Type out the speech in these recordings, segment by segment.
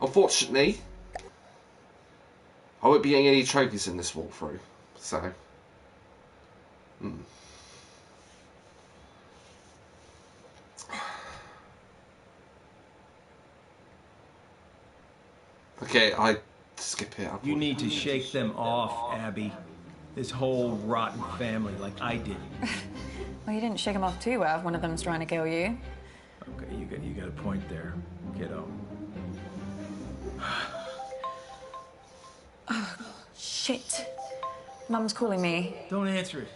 Unfortunately, I won't be getting any trophies in this walkthrough, so... Okay, I skip it. You need to shake them off, Abby. This whole rotten family, like I did. Well, you didn't shake them off too well if one of them's trying to kill you. Okay, you got a point there, kiddo. Oh, shit. Mum's calling me. Don't answer it.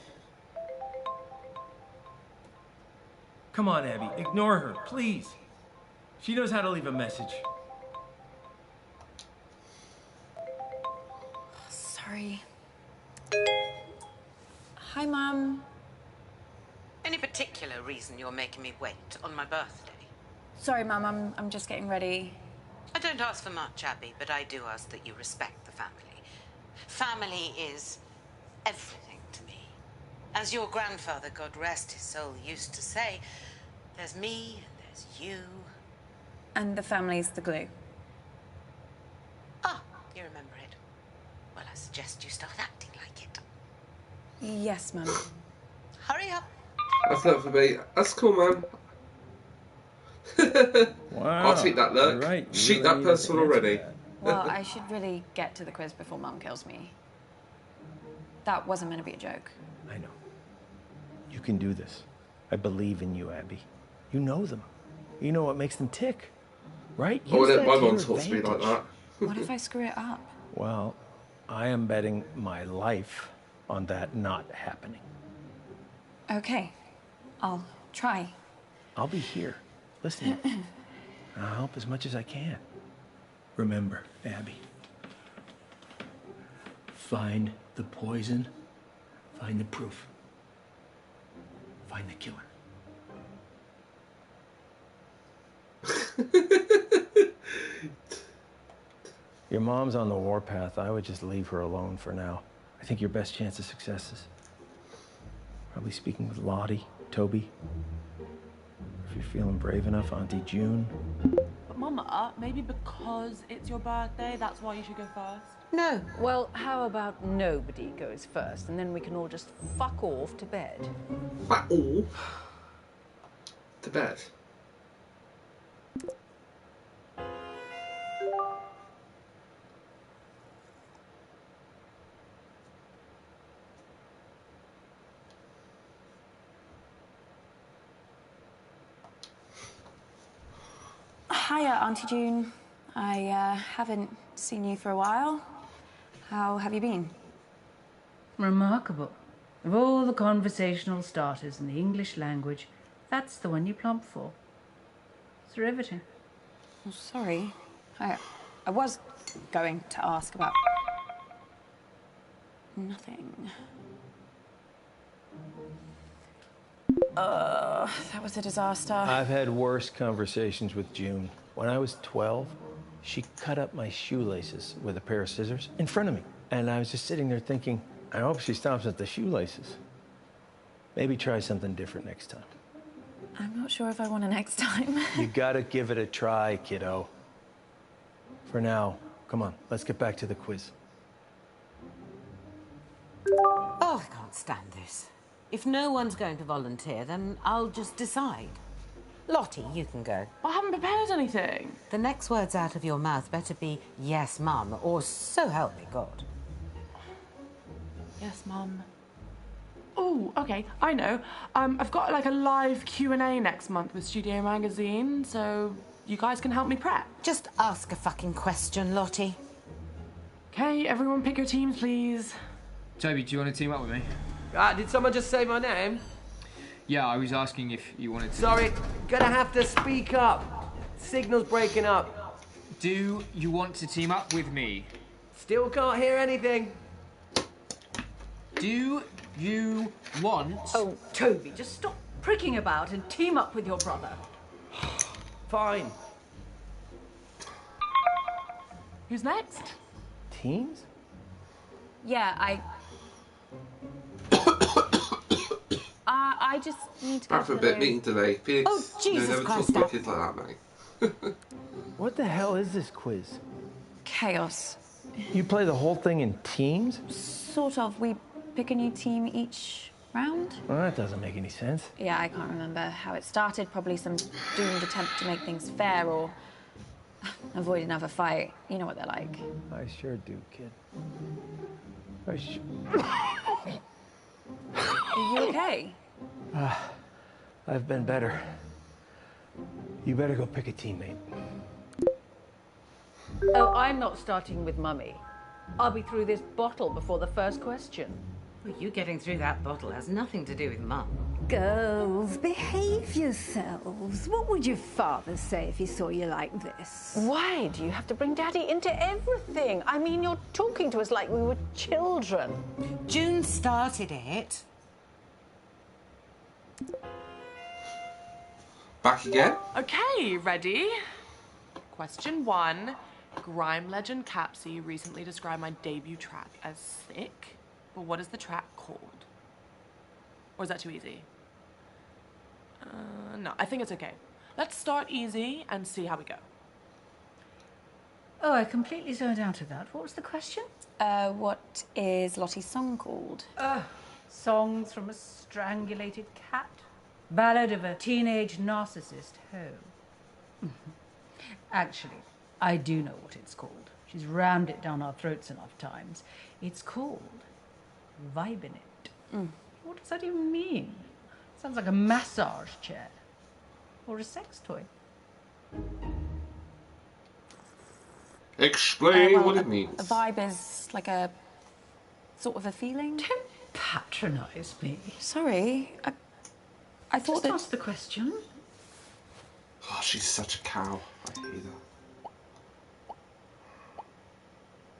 Come on, Abby, ignore her, please. She knows how to leave a message. Sorry. Hi, Mum. Any particular reason you're making me wait on my birthday? Sorry, Mum, I'm just getting ready. I don't ask for much, Abby, but I do ask that you respect the family. Family is everything to me. As your grandfather, God rest his soul, used to say, there's me and there's you. And the family's the glue. Ah, you remember it. Well, I suggest you start acting like it. Yes, Mum. Hurry up. That's not for me. That's cool, man. Wow. I'll take that look. Right. Shoot that person already. Well, I should really get to the quiz before Mum kills me. That wasn't meant to be a joke. I know. You can do this. I believe in you, Abby. You know them. You know what makes them tick, right? Oh, my mom talks to me like that. What if I screw it up? Well, I am betting my life on that not happening. Okay. I'll try. I'll be here. Listen, I'll help as much as I can. Remember, Abby, find the poison, find the proof, find the killer. Your mom's on the warpath. I would just leave her alone for now. I think your best chance of success is probably speaking with Lottie, Toby. If you're feeling brave enough, Auntie June. But Mama, maybe because it's your birthday, that's why you should go first? No. Well, how about nobody goes first, and then we can all just fuck off to bed? Fuck all? To bed. Hiya, Auntie June. I haven't seen you for a while. How have you been? Remarkable. Of all the conversational starters in the English language, that's the one you plump for. It's riveting. Oh, sorry. I was going to ask about... nothing. That was a disaster. I've had worse conversations with June. When I was 12, she cut up my shoelaces with a pair of scissors in front of me. And I was just sitting there thinking, I hope she stops at the shoelaces. Maybe try something different next time. I'm not sure if I want to next time. You gotta give it a try, kiddo. For now, come on, let's get back to the quiz. Oh, I can't stand this. If no one's going to volunteer, then I'll just decide. Lottie, you can go. I haven't prepared anything. The next words out of your mouth better be yes, Mum, or so help me God. Yes, Mum. Oh, okay, I know. I've got like a live Q&A next month with Studio Magazine, so you guys can help me prep. Just ask a fucking question, Lottie. Okay, everyone pick your teams, please. Toby, do you want to team up with me? Did someone just say my name? Yeah, I was asking if you wanted to... Sorry, gonna have to speak up. Signal's breaking up. Do you want to team up with me? Still can't hear anything. Do you want... Oh, Toby, just stop pricking about and team up with your brother. Fine. Who's next? Teams? Yeah, I just need to go Back for a bit, meeting today. Felix, Oh, Jesus never Christ, talk to my Dad. kids like that, mate. What the hell is this quiz? Chaos. You play the whole thing in teams? Sort of. We pick a new team each round. Well, that doesn't make any sense. Yeah, I can't remember how it started. Probably some doomed attempt to make things fair or avoid another fight. You know what they're like. I sure do, kid. Are you okay? I've been better. You better go pick a teammate. Oh, I'm not starting with Mummy. I'll be through this bottle before the first question. Well, you getting through that bottle has nothing to do with Mum. Girls, behave yourselves. What would your father say if he saw you like this? Why do you have to bring Daddy into everything? I mean, you're talking to us like we were children. June started it. Back again? Okay, ready? Question 1. Grime legend Capsy recently described my debut track as sick. But what is the track called? Or is that too easy? No, I think it's okay. Let's start easy and see how we go. Oh, I completely zoned out of that. What was the question? What is Lottie's song called? Songs from a strangulated cat. Ballad of a teenage narcissist hoe. Actually, I do know what it's called. She's rammed it down our throats enough times. It's called Vibing It. What does that even mean? Sounds like a massage chair. Or a sex toy. Explain what it means. A vibe is like a sort of a feeling. Don't patronise me. Sorry, I thought Just that... ask the question. Oh, she's such a cow. I hate her.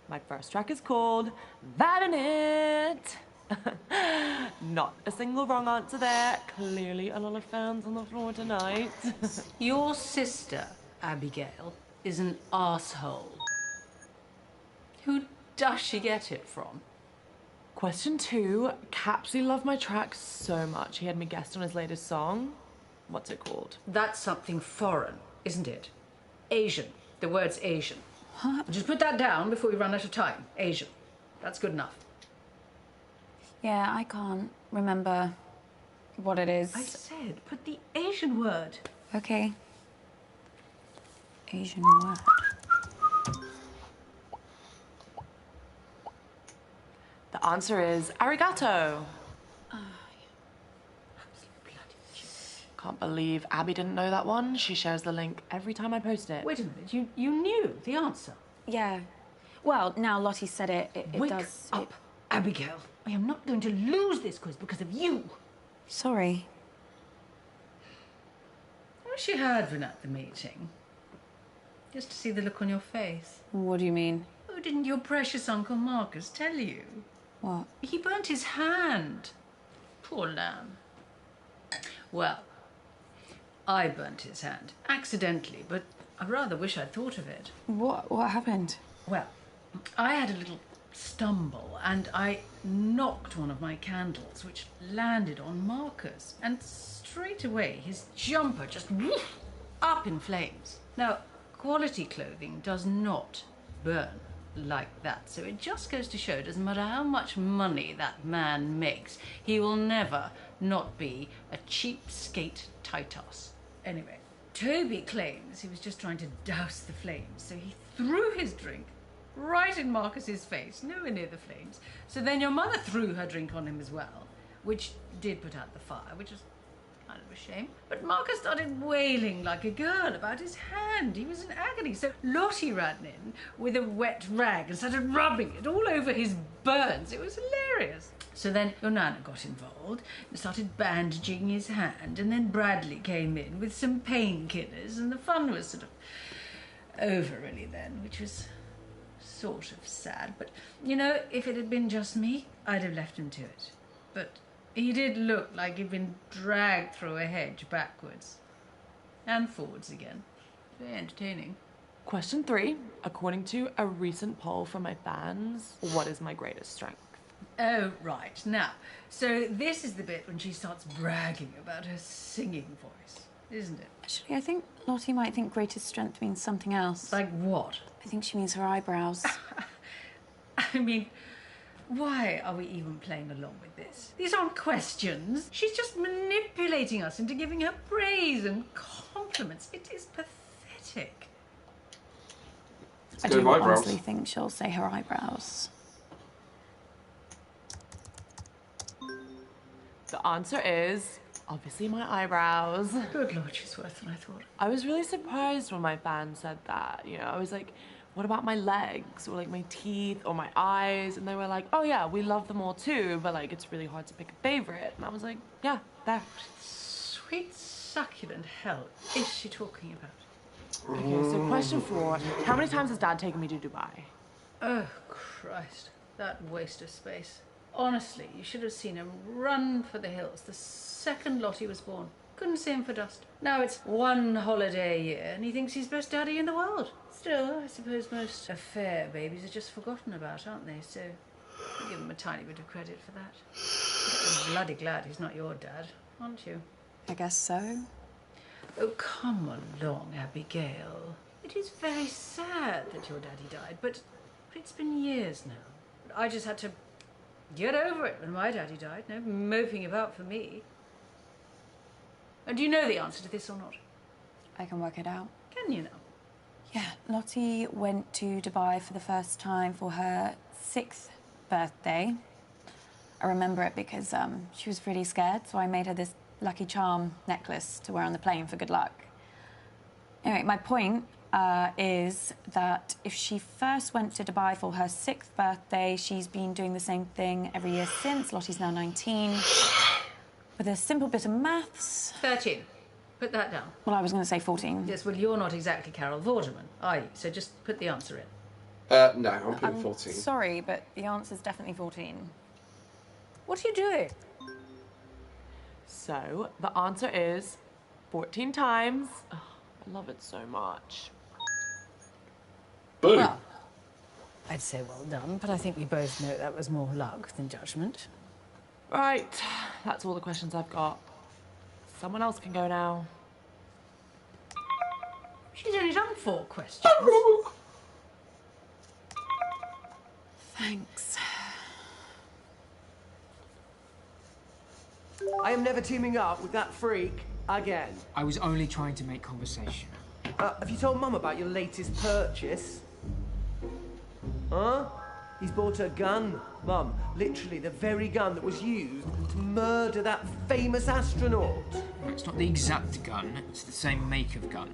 My first track is called Vibing It. Not a single wrong answer there. Clearly a lot of fans on the floor tonight. Your sister, Abigail, is an asshole. Who does she get it from? Question 2. Capsy loved my track so much he had me guest on his latest song. What's it called? That's something foreign, isn't it? Asian. The word's Asian. Huh? Just put that down before we run out of time. Asian. That's good enough. Yeah, I can't remember what it is. I said, put the Asian word. Okay. Asian word. The answer is arigato. Can't believe Abby didn't know that one. She shares the link every time I post it. Wait a minute, you knew the answer. Yeah. Well, now Lottie said it, it Wake does... up, Abigail. I am not going to lose this quiz because of you. Sorry. I wish you had been at the meeting. Just to see the look on your face. What do you mean? Oh, didn't your precious Uncle Marcus tell you? What? He burnt his hand. Poor lamb. Well, I burnt his hand. Accidentally, but I rather wish I'd thought of it. What happened? Well, I had a little stumble and I knocked one of my candles, which landed on Marcus. And straight away, his jumper just woof, up in flames. Now, quality clothing does not burn like that. So it just goes to show, doesn't matter how much money that man makes, he will never not be a cheapskate Titus. Anyway, Toby claims he was just trying to douse the flames, so he threw his drink right in Marcus's face, nowhere near the flames. So then your mother threw her drink on him as well, which did put out the fire, which was kind of a shame. But Marcus started wailing like a girl about his hand. He was in agony. So Lottie ran in with a wet rag and started rubbing it all over his burns. It was hilarious. So then your Nana got involved and started bandaging his hand, and then Bradley came in with some painkillers, and the fun was sort of over really then, which was sort of sad. But, you know, if it had been just me, I'd have left him to it. But he did look like he'd been dragged through a hedge backwards and forwards again. Very entertaining. Question 3. According to a recent poll from my fans, what is my greatest strength? Oh, right. Now, so this is the bit when she starts bragging about her singing voice. isn't it? Actually, I think Lottie might think greatest strength means something else. Like what? I think she means her eyebrows. I mean, why are we even playing along with this? These aren't questions. She's just manipulating us into giving her praise and compliments. It is pathetic. I do honestly think she'll say her eyebrows. The answer is obviously my eyebrows. Good Lord, she's worse than I thought. I was really surprised when my band said that. You know, I was like, what about my legs or like my teeth or my eyes? And they were like, oh yeah, we love them all too, but like it's really hard to pick a favorite. And I was like, yeah, there. Sweet succulent hell is she talking about? Okay, so question 4. How many times has Dad taken me to Dubai? Oh, Christ. That waste of space. Honestly, you should have seen him run for the hills the second Lottie was born. Couldn't see him for dust. Now it's one holiday a year and he thinks he's best daddy in the world. Still, I suppose most affair babies are just forgotten about, aren't they? So I'll give him a tiny bit of credit for that. I'm bloody glad he's not your dad, aren't you? I guess so. Oh, come along, Abigail. It is very sad that your daddy died, but it's been years now. I just had to get over it when my daddy died. No moping about for me. And do you know the answer to this or not? I can work it out. Can you now? Yeah, Lottie went to Dubai for the first time for her 6th birthday. I remember it because she was really scared, so I made her this lucky charm necklace to wear on the plane for good luck. Anyway, my point is that if she first went to Dubai for her 6th birthday, she's been doing the same thing every year since. Lottie's now 19. With a simple bit of maths... 13. Put that down. Well, I was going to say 14. Yes, well, you're not exactly Carol Vorderman, are you? So just put the answer in. No, I'm putting 14. Sorry, but the answer's definitely 14. What are you doing? So the answer is 14 times. Oh, I love it so much. Boom. Well, I'd say well done, but I think we both know that was more luck than judgment. Right, that's all the questions I've got. Someone else can go now. She's only done 4 questions. Thanks. I am never teaming up with that freak again. I was only trying to make conversation. Have you told Mum about your latest purchase? Huh? He's bought a gun, Mum. Literally the very gun that was used to murder that famous astronaut. It's not the exact gun, it's the same make of gun,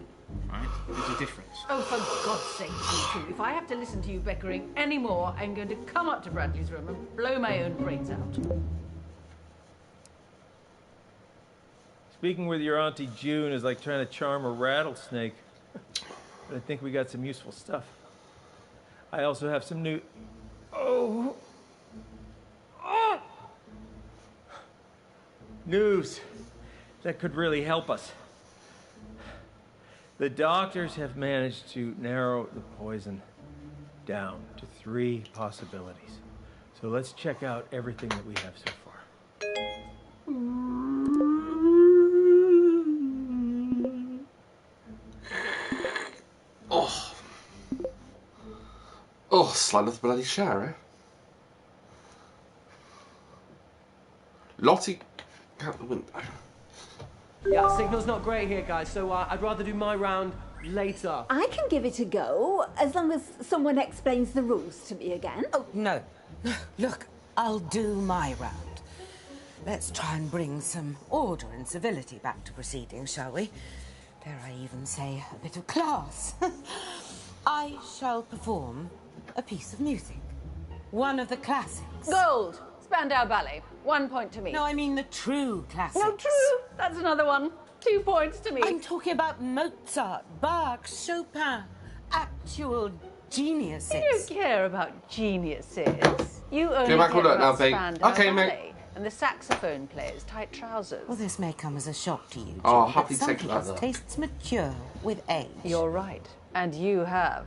right? There's a difference. Oh, for God's sake, you two. If I have to listen to you bickering anymore, I'm going to come up to Bradley's room and blow my own brains out. Speaking with your Auntie June is like trying to charm a rattlesnake. But I think we got some useful stuff. I also have some new... Oh! Oh! News that could really help us. The doctors have managed to narrow the poison down to 3 possibilities. So let's check out everything that we have so far. Oh. Oh, slide of the bloody shower, eh? Lottie out the window. Yeah, signal's not great here, guys, so I'd rather do my round later. I can give it a go, as long as someone explains the rules to me again. Oh, no. Look, I'll do my round. Let's try and bring some order and civility back to proceedings, shall we? Dare I even say a bit of class? I shall perform a piece of music. One of the classics. Gold! Spandau Ballet. 1 point to me. No, I mean the true classics. No, true. That's another one. 2 points to me. I'm talking about Mozart, Bach, Chopin. Actual geniuses. You don't care about geniuses. You only Go back care and look about now, babe. Spandau Okay, mate. Ballet. And the saxophone player's tight trousers. Well, this may come as a shock to you, Oh, Jim, happy but to take some that people's up. tastes mature with age. You're right. And you have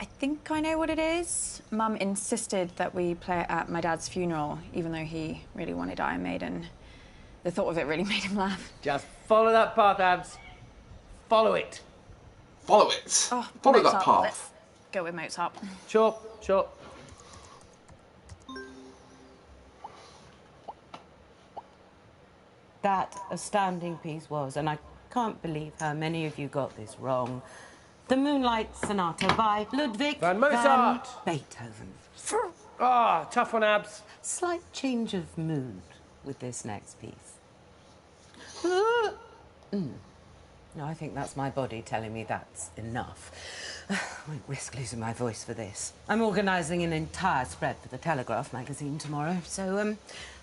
I think I know what it is. Mum insisted that we play it at my dad's funeral, even though he really wanted Iron Maiden. The thought of it really made him laugh. Just follow that path, Abs. Follow it. Follow it. Oh, Follow Mozart. that path. Let's go with Mozart. Sure, sure. That astounding piece was, and I can't believe how many of you got this wrong. The Moonlight Sonata by Ludwig Van Mozart. Beethoven. Ah, tough one, Abs. Slight change of mood with this next piece. No, I think that's my body telling me that's enough. I won't risk losing my voice for this. I'm organising an entire spread for the Telegraph magazine tomorrow, so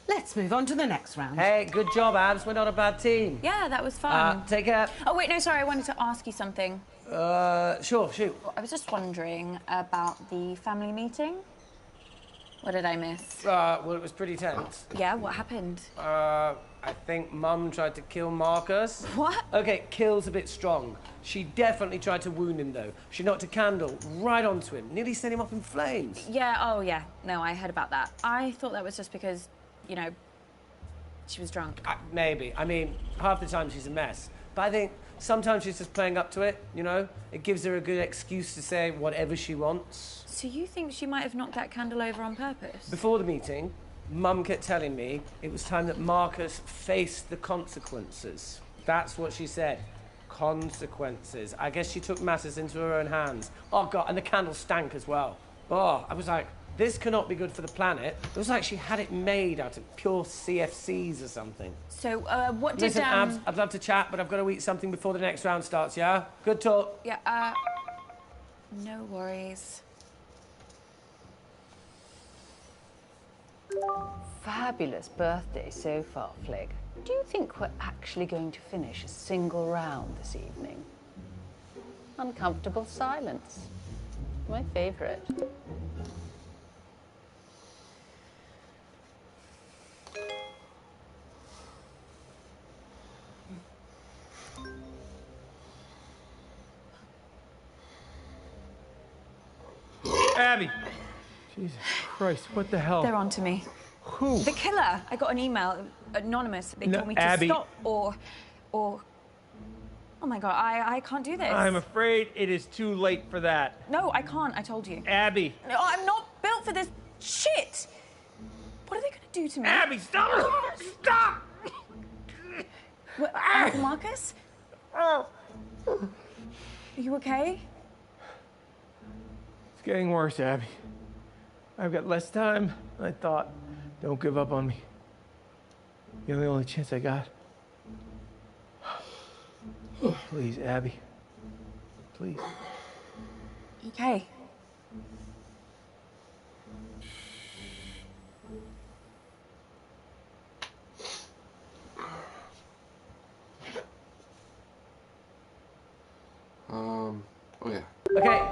let's move on to the next round. Hey, good job, Abs. We're not a bad team. Yeah, that was fun. Take care. Oh, wait, no, sorry, I wanted to ask you something. Sure, shoot. I was just wondering about the family meeting. What did I miss? Well, it was pretty tense. Yeah, what happened? I think Mum tried to kill Marcus. What? Okay, kill's a bit strong. She definitely tried to wound him, though. She knocked a candle right onto him, nearly set him up in flames. Yeah, oh, yeah. No, I heard about that. I thought that was just because, you know, she was drunk. Maybe. I mean, half the time she's a mess. But I think sometimes she's just playing up to it, you know? It gives her a good excuse to say whatever she wants. So you think she might have knocked that candle over on purpose? Before the meeting, Mum kept telling me it was time that Marcus faced the consequences. That's what she said. Consequences. I guess she took matters into her own hands. Oh, God, and the candle stank as well. Oh, I was like, this cannot be good for the planet. It was like she had it made out of pure CFCs or something. So, what did... Listen, Abs, I'd love to chat, but I've got to eat something before the next round starts, yeah? Good talk. Yeah, no worries. Fabulous birthday so far, Flig. Do you think we're actually going to finish a single round this evening? Uncomfortable silence. My favourite. Abby! Jesus Christ, what the hell? They're on to me. Who? The killer. I got an email, anonymous. They No, told me to Abby. stop or... Oh my God, I can't do this. I'm afraid it is too late for that. No, I can't, I told you. Abby! No, I'm not built for this shit! What are they gonna do to me? Abby, stop! Stop! What, Uncle Marcus? Are you okay? It's getting worse, Abby. I've got less time than I thought. Don't give up on me. You're the only chance I got. Please, Abby. Please. Okay. Oh yeah. Okay,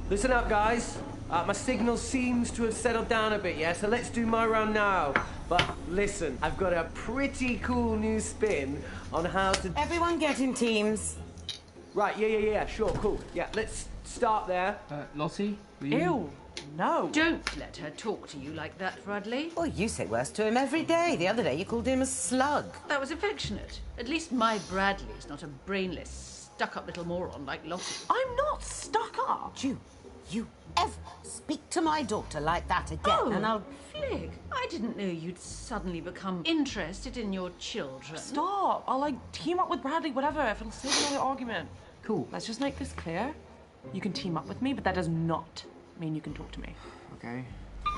listen up, guys. My signal seems to have settled down a bit, yeah? So let's do my round now. But listen, I've got a pretty cool new spin on how to... Everyone get in teams. Right, yeah, sure, cool. Yeah, let's start there. Lottie, will you... Ew, no. Don't let her talk to you like that, Bradley. Well, you say worse to him every day. The other day you called him a slug. That was affectionate. At least my Bradley's not a brainless, stuck-up little moron like Lottie. I'm not stuck up. You ever speak to my daughter like that again, and I'll... Flig, I didn't know you'd suddenly become interested in your children. Stop. I'll, team up with Bradley, whatever, if it'll save another argument. Cool. Let's just make this clear. You can team up with me, but that does not mean you can talk to me. Okay.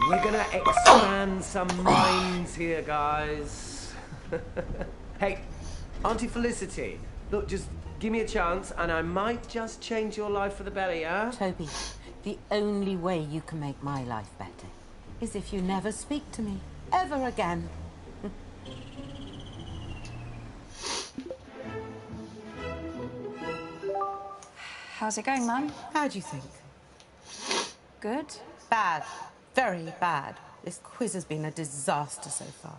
We're gonna expand some minds here, guys. Hey, Auntie Felicity, look, just give me a chance and I might just change your life for the better, yeah? Toby, the only way you can make my life better is if you never speak to me ever again. How's it going, Mum? How do you think? Good. Bad. Very bad. This quiz has been a disaster so far.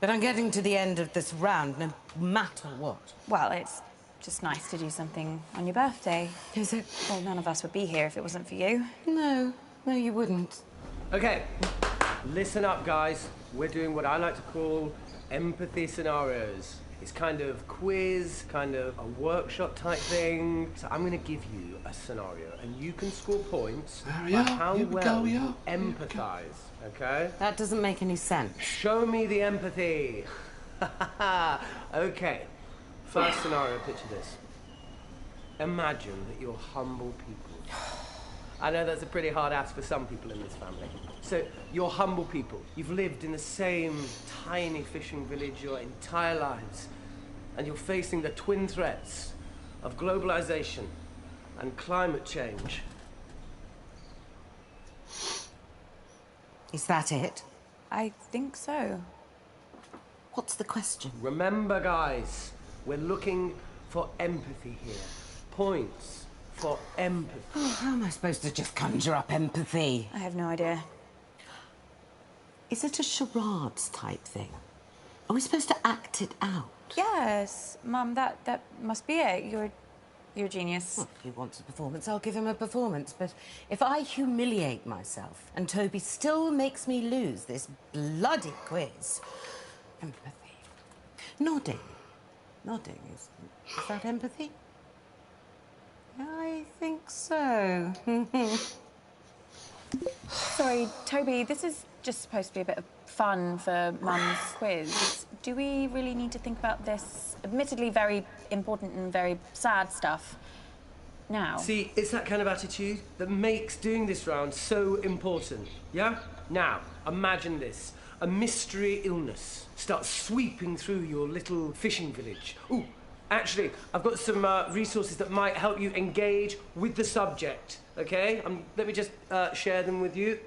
But I'm getting to the end of this round no matter what. Well, it's just nice to do something on your birthday. Is it? Well, none of us would be here if it wasn't for you. No, you wouldn't. Okay, listen up, guys. We're doing what I like to call empathy scenarios. It's kind of quiz, kind of a workshop type thing. So I'm going to give you a scenario, and you can score points by how well you empathise, okay? That doesn't make any sense. Show me the empathy. Okay, first scenario, picture this. Imagine that you're humble people. I know that's a pretty hard ask for some people in this family. So, you're humble people. You've lived in the same tiny fishing village your entire lives. And you're facing the twin threats of globalization and climate change. Is that it? I think so. What's the question? Remember, guys, we're looking for empathy here. Points for empathy. Oh, how am I supposed to just conjure up empathy? I have no idea. Is it a charades type thing? Are we supposed to act it out? Yes, Mum, that must be it. You're a genius. Well, if he wants a performance, I'll give him a performance. But if I humiliate myself and Toby still makes me lose this bloody quiz... Empathy. Nodding. Is that empathy? I think so. Sorry, Toby, this is just supposed to be a bit of fun for Mum's quiz. Do we really need to think about this admittedly very important and very sad stuff now? See, it's that kind of attitude that makes doing this round so important, yeah? Now, imagine this. A mystery illness starts sweeping through your little fishing village. Ooh, actually, I've got some resources that might help you engage with the subject, okay? Let me just share them with you.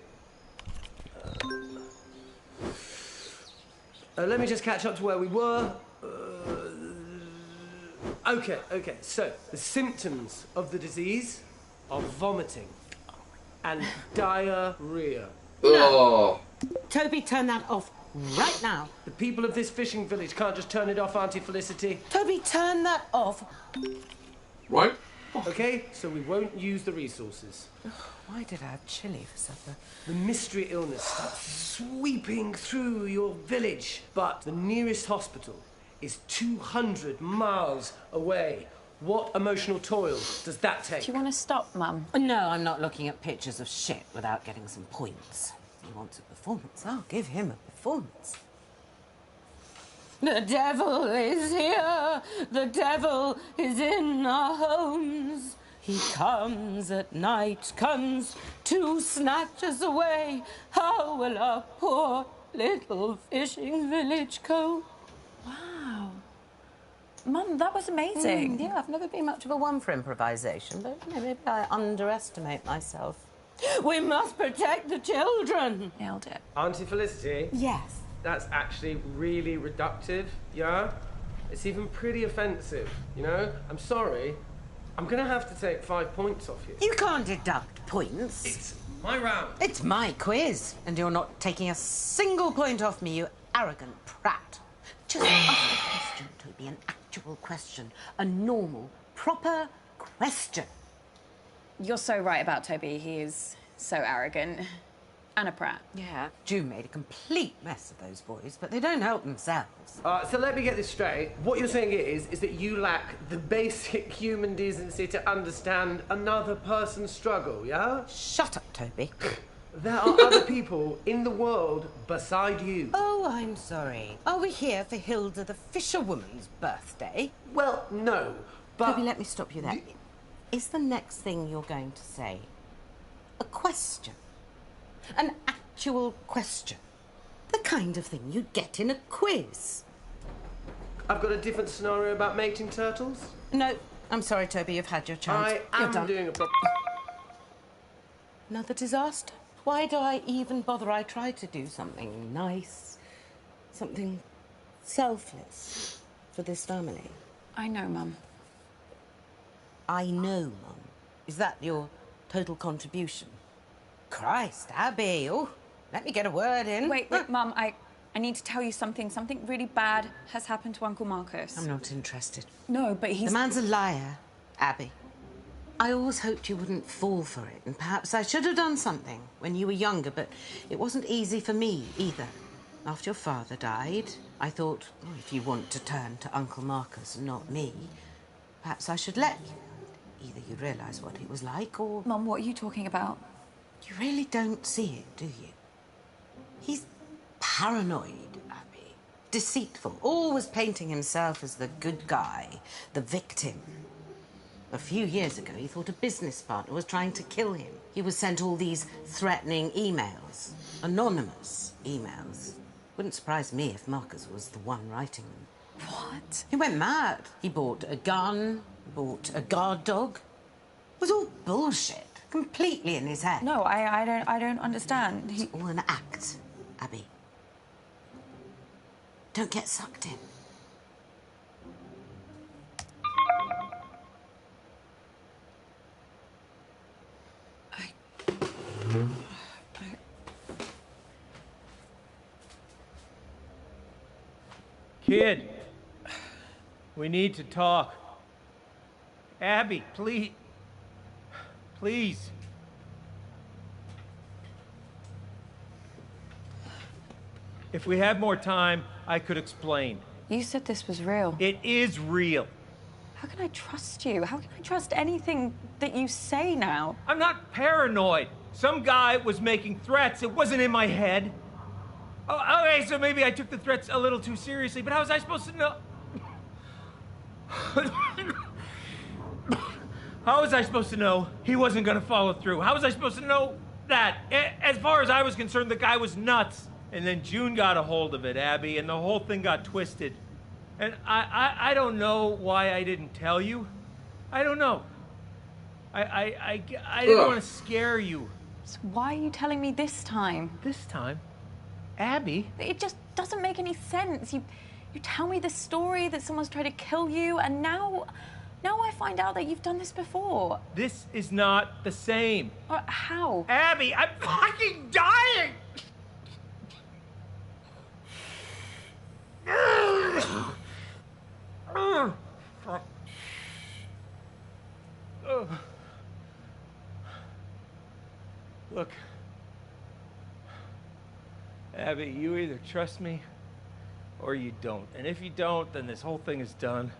Let me just catch up to where we were. Okay, so the symptoms of the disease are vomiting and diarrhea. Oh. Toby, turn that off right now. The people of this fishing village can't just turn it off, Auntie Felicity. Toby, turn that off. Right. Okay, so we won't use the resources. Why did I have chili for supper? The mystery illness starts sweeping through your village, but the nearest hospital is 200 miles away. What emotional toil does that take? Do you want to stop, Mum? No, I'm not looking at pictures of shit without getting some points. If he wants a performance, I'll give him a performance. The devil is here. The devil is in our homes. He comes at night, comes to snatch us away. How will our poor little fishing village go? Wow. Mum, that was amazing. Yeah, I've never been much of a one for improvisation, but maybe I underestimate myself. We must protect the children. Nailed it. Auntie Felicity? Yes. That's actually really reductive, yeah? It's even pretty offensive, you know? I'm sorry. I'm gonna have to take 5 points off you. You can't deduct points. It's my round. It's my quiz, and you're not taking a single point off me, you arrogant prat. Just ask a question, Toby, an actual question. A normal, proper question. You're so right about Toby. He is so arrogant. And a prat. Yeah. June made a complete mess of those boys, but they don't help themselves. So let me get this straight. What you're saying is that you lack the basic human decency to understand another person's struggle, yeah? Shut up, Toby. There are other people in the world beside you. Oh, I'm sorry. Are we here for Hilda the fisherwoman's birthday? Well, no, but... Toby, let me stop you there. Is the next thing you're going to say a question? An actual question? The kind of thing you'd get in a quiz. I've got a different scenario about mating turtles. No, I'm sorry, Toby, you've had your chance. I You're done. am doing a... Another disaster? Why do I even bother? I tried to do something nice, something selfless for this family. I know, Mum. I know, Mum. Is that your total contribution? Christ, Abby. Oh, let me get a word in. Wait, Mum, I need to tell you something. Something really bad has happened to Uncle Marcus. I'm not interested. No, but he's... The man's a liar, Abby. I always hoped you wouldn't fall for it, and perhaps I should have done something when you were younger, but it wasn't easy for me either. After your father died, I thought, oh, if you want to turn to Uncle Marcus and not me, perhaps I should let you. Either you realise what he was like, or... Mum, what are you talking about? You really don't see it, do you? He's paranoid, Abby. Deceitful, always painting himself as the good guy, the victim. A few years ago, he thought a business partner was trying to kill him. He was sent all these threatening emails, anonymous emails. Wouldn't surprise me if Marcus was the one writing them. What? He went mad. He bought a gun, bought a guard dog. It was all bullshit, completely in his head. No, I don't understand. It's all an act, Abby. Don't get sucked in. Kid, we need to talk. Abby, please. Please. If we had more time, I could explain. You said this was real. It is real. How can I trust you? How can I trust anything that you say now? I'm not paranoid. Some guy was making threats. It wasn't in my head. Oh, okay, so maybe I took the threats a little too seriously, but how was I supposed to know? How was I supposed to know he wasn't going to follow through? How was I supposed to know that? As far as I was concerned, the guy was nuts. And then June got a hold of it, Abby, and the whole thing got twisted. And I don't know why I didn't tell you. I don't know. I didn't want to scare you. So why are you telling me this time? This time? Abby? It just doesn't make any sense. You tell me this story that someone's tried to kill you, and now I find out that you've done this before. This is not the same. How? Abby, I'm fucking dying! Look, Abby, you either trust me or you don't. And if you don't, then this whole thing is done.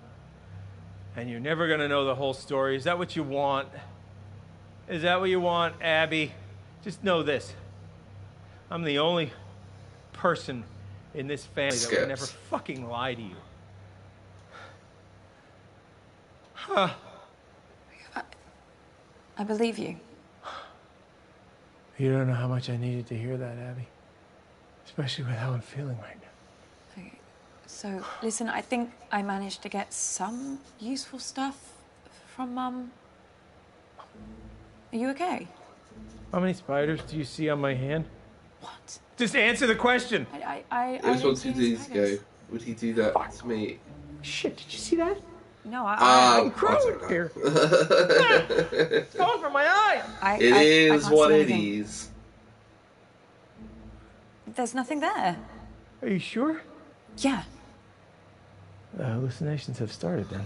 And you're never gonna know the whole story. Is that what you want? Is that what you want, Abby? Just know this. I'm the only person in this family that would never fucking lie to you. Huh. I believe you. You don't know how much I needed to hear that, Abby. Especially with how I'm feeling right now. Okay. So, listen, I think I managed to get some useful stuff from Mum. Are you okay? How many spiders do you see on my hand? What? Just answer the question. It was one 2 days ago. Would he do that to me? Shit, did you see that? No, I'm crying here. It's going from my eye. It is what it anything. is. There's nothing there. Are you sure? Yeah. The hallucinations have started then.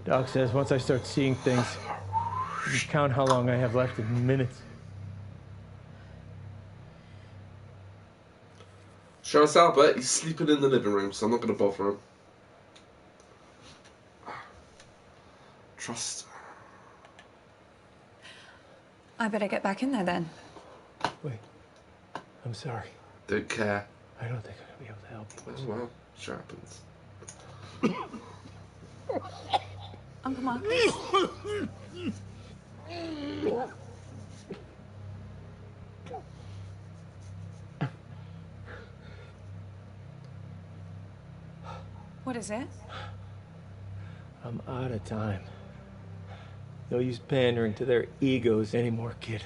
Doc says once I start seeing things, you can count how long I have left in minutes. Charles Albert, he's sleeping in the living room, so I'm not going to bother him. Trust. I better get back in there then. Wait. I'm sorry. Don't care. I don't think I'm going to be able to help you. Well, sure happens. Uncle Marcus. What is it? I'm out of time. No use pandering to their egos anymore, kid.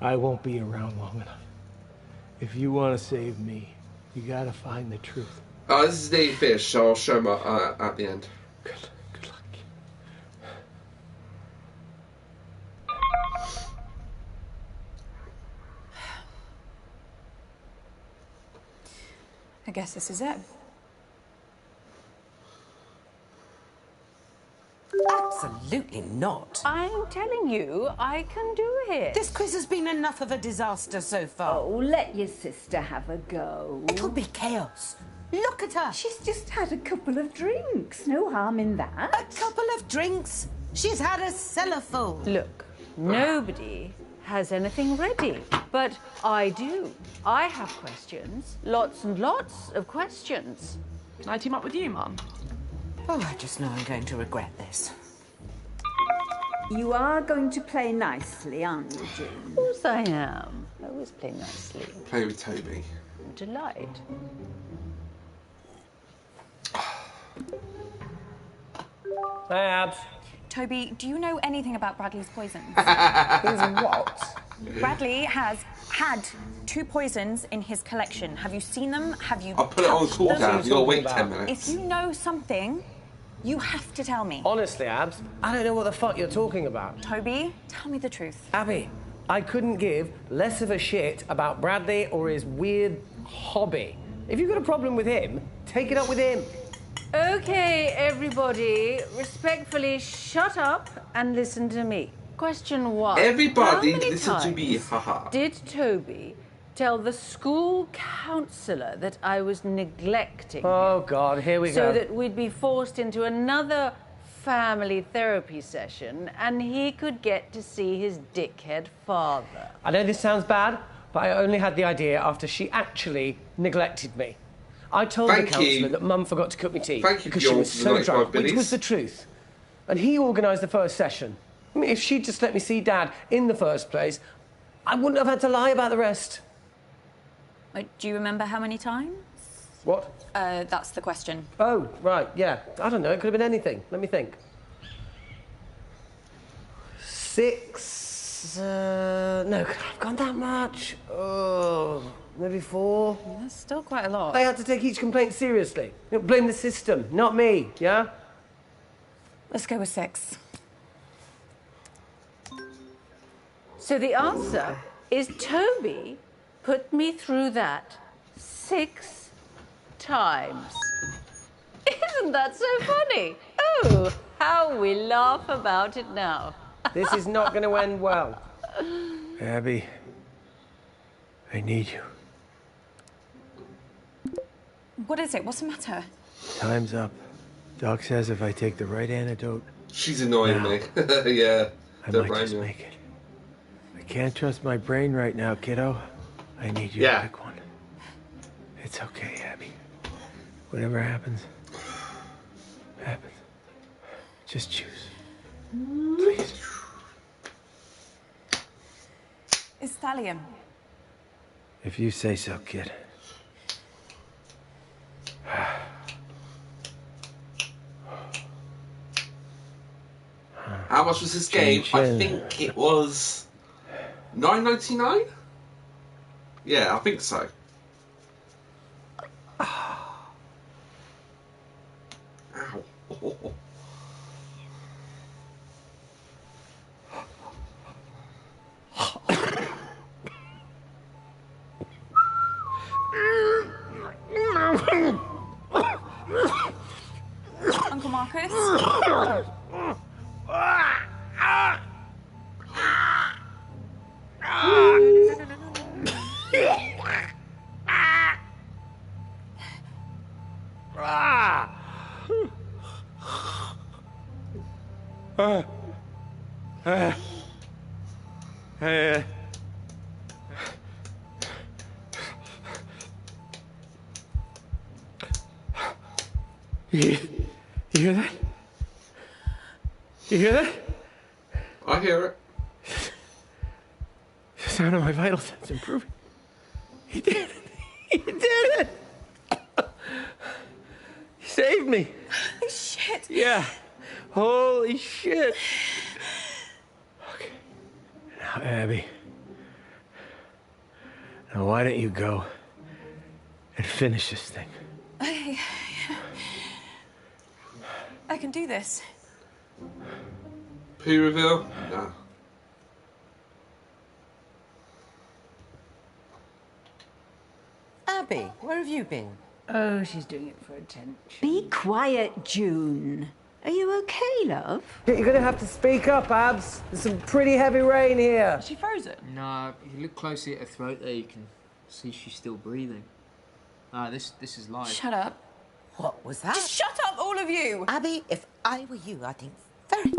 I won't be around long enough. If you want to save me, you gotta find the truth. This is Dave Fish, so I'll show him at the end. Good luck. I guess this is it. Absolutely not. I'm telling you, I can do it. This quiz has been enough of a disaster so far. Oh, let your sister have a go. It'll be chaos. Look at her. She's just had a couple of drinks. No harm in that. A couple of drinks. She's had a cellar full. Look, nobody has anything ready, but I do. I have questions. Lots and lots of questions. Can I team up with you, Mum? Oh, I just know I'm going to regret this. You are going to play nicely, aren't you, June? Of course I am. I always play nicely. Play with Toby. Delight. Hi, Abs. Toby, do you know anything about Bradley's poisons? His what? Bradley has had 2 poisons in his collection. Have you seen them? Have you I'll put it on touched cool them? down. You gotta wait 10 minutes. If you know something, you have to tell me. Honestly, Abs, I don't know what the fuck you're talking about. Toby, tell me the truth. Abby, I couldn't give less of a shit about Bradley or his weird hobby. If you've got a problem with him, take it up with him. Okay, everybody, respectfully shut up and listen to me. Question 1. Everybody How many listen to me, times haha. Did Toby tell the school counsellor that I was neglecting Oh, him God, here we so go. that we'd be forced into another family therapy session and he could get to see his dickhead father? I know this sounds bad, but I only had the idea after she actually neglected me. I told Thank the counsellor you. that Mum forgot to cook me tea Thank you, because she Bjorn, was for the so 95 drunk, which billies. was the truth. And he organised the first session. I mean, if she'd just let me see Dad in the first place, I wouldn't have had to lie about the rest. Do you remember how many times? What? That's the question. Oh, right, yeah. I don't know, it could have been anything. Let me think. 6... no, could I have gone that much? Oh, maybe 4. That's still quite a lot. I had to take each complaint seriously. You know, blame the system, not me, yeah? Let's go with 6. So the answer is Toby put me through that 6 times. Isn't that so funny? Oh, how we laugh about it now. This is not going to end well. Abby, I need you. What is it? What's the matter? Time's up. Doc says if I take the right antidote, She's annoying Now. me. Yeah. I Don't might blame just you. make it. I can't trust my brain right now, kiddo. I need you Yeah. to pick one. It's okay, Abby. Whatever happens, happens. Just choose. Please. It's thallium. If you say so, kid. How much was this game? I Chin. think it was $9.99. Yeah, I think so. Ow. Uncle Marcus? You hear that? You hear that? I hear it. The sound of my vital signs improving. He did it. He did it. He saved me. Holy shit. Yeah. Holy shit. Okay. Now, Abby. Now, why don't you go and finish this thing? I can do this. Poo reveal? No. Abby, where have you been? Oh, she's doing it for attention. Be quiet, June. Are you okay, love? You're going to have to speak up, Abs. There's some pretty heavy rain here. Is she frozen? No, if you look closely at her throat there, you can see she's still breathing. Ah, this is live. Shut up. What was that? Just shut up, all of you! Abby, if I were you, I'd think very...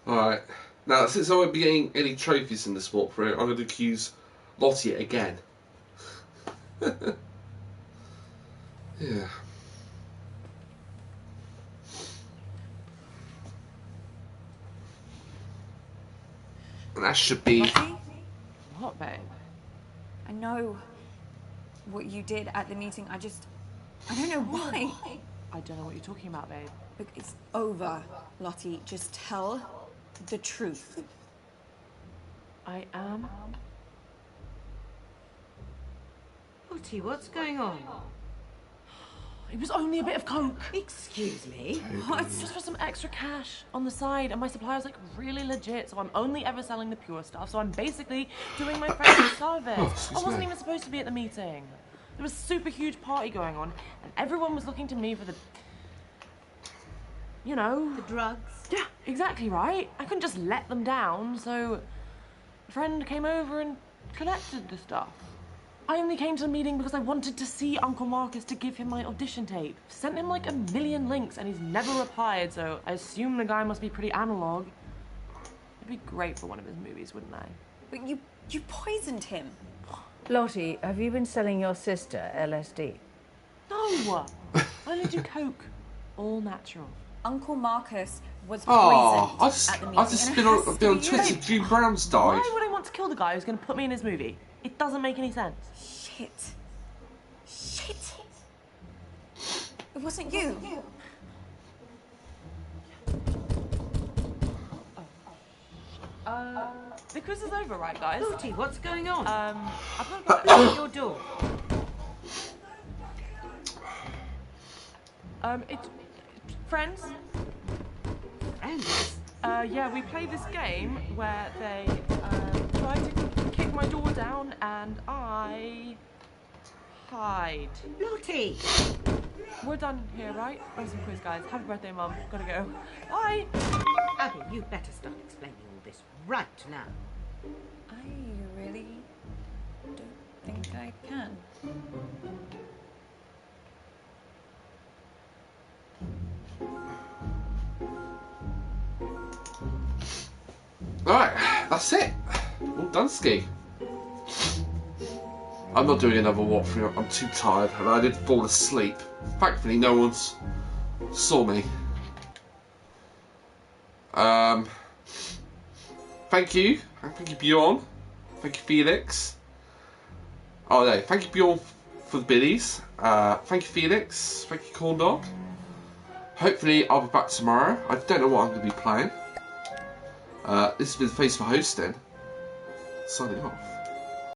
Alright. Now, since I won't be getting any trophies in the sport for it, I'm going to accuse Lottie again. Yeah. And that should be... Lottie? What, babe? I know what you did at the meeting. I don't know why. I don't know what you're talking about, babe. Look, it's over, Lottie. Just tell the truth. I am. Lottie, what's going on? It was only a bit of coke. Excuse me? What? Just for some extra cash on the side, and my supplier's like really legit, so I'm only ever selling the pure stuff, so I'm basically doing my friends a service. I wasn't even supposed to be at the meeting. There was a super huge party going on, and everyone was looking to me for the... You know... The drugs? Yeah, exactly right. I couldn't just let them down, so a friend came over and collected the stuff. I only came to the meeting because I wanted to see Uncle Marcus to give him my audition tape. Sent him like 1 million links and he's never replied, so I assume the guy must be pretty analog. It'd be great for one of his movies, wouldn't I? But you poisoned him. Lottie, have you been selling your sister LSD? No! I only do coke. All natural. Uncle Marcus was Oh, poisoned at the meeting. I've just been on Twitter. June Brown's died. Why would I want to kill the guy who's going to put me in his movie? It doesn't make any sense. Shit. It wasn't you. The quiz is over, right, guys? Lottie, what's going on? I've got to go Open your door. It's friends. Friends? Yeah, we play this game where they try to kick my door down and I hide. Lottie! We're done here, right? Awesome quiz, guys. Happy birthday, Mum. Gotta go. Bye! Abby, you better start explaining all this right now. I really don't think I can. Alright, that's it. All done, ski. I'm not doing another walkthrough. I'm too tired, and I did fall asleep. Thankfully, no one saw me. Thank you. Thank you, Bjorn. Thank you, Felix. Oh no, thank you, Bjorn, for the biddies. Thank you, Felix. Thank you, Corn Dog. Hopefully, I'll be back tomorrow. I don't know what I'm going to be playing. This has been Face for Hosting. Signing off.